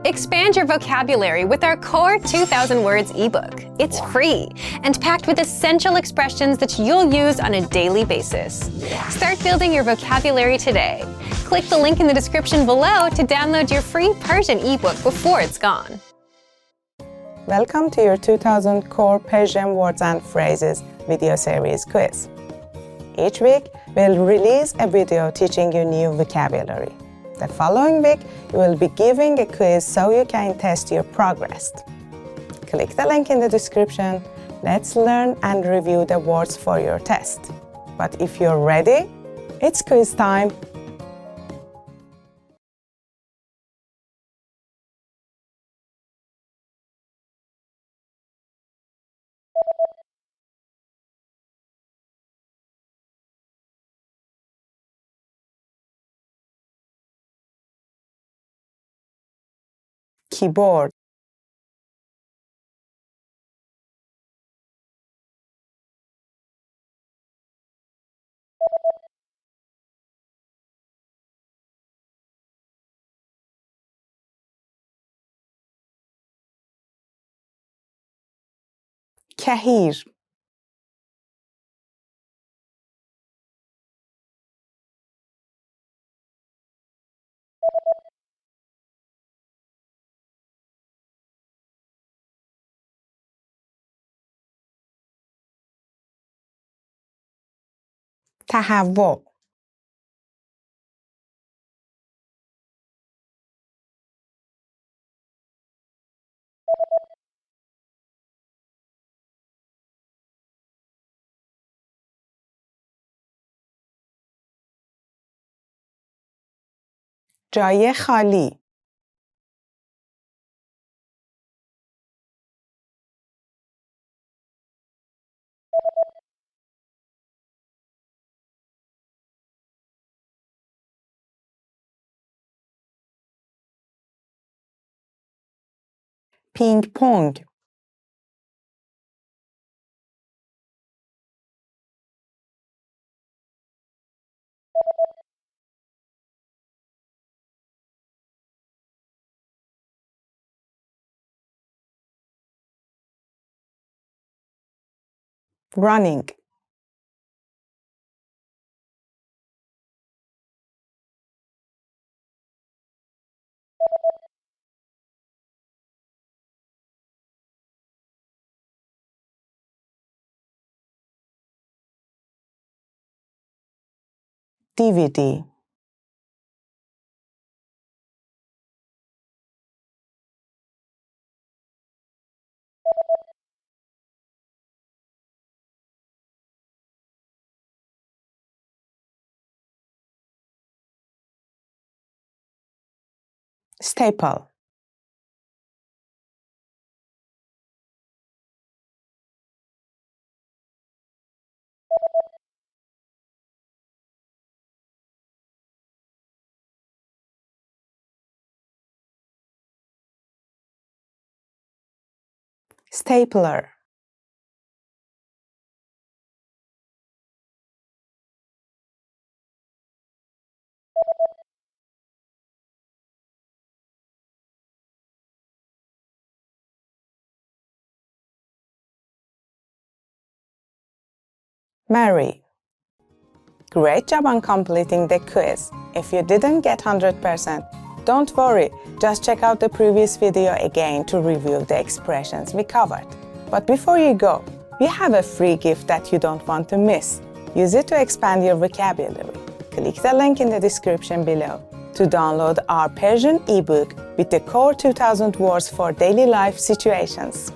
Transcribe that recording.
Expand your vocabulary with our Core 2000 Words ebook. It's free and packed with essential expressions that you'll use on a daily basis. Start building your vocabulary today. Click the link in the description below to download your free Persian ebook before it's gone. Welcome to your 2000 Core Persian Words and Phrases video series quiz. Each week, we'll release a video teaching you new vocabulary. The following week, we will be giving a quiz so you can test your progress. Click the link in the description. Let's learn and review the words for your test. But if you're ready, it's quiz time. Keyboard, کهیر، تهوع، جای خالی، پینگ پونگ، running، DVD، staple، stapler، marry. Great job on completing the quiz. If you didn't get 100%, don't worry, just check out the previous video again to review the expressions we covered. But before you go, we have a free gift that you don't want to miss. Use it to expand your vocabulary. Click the link in the description below to download our Persian ebook with the Core 2000 Words for Daily Life Situations.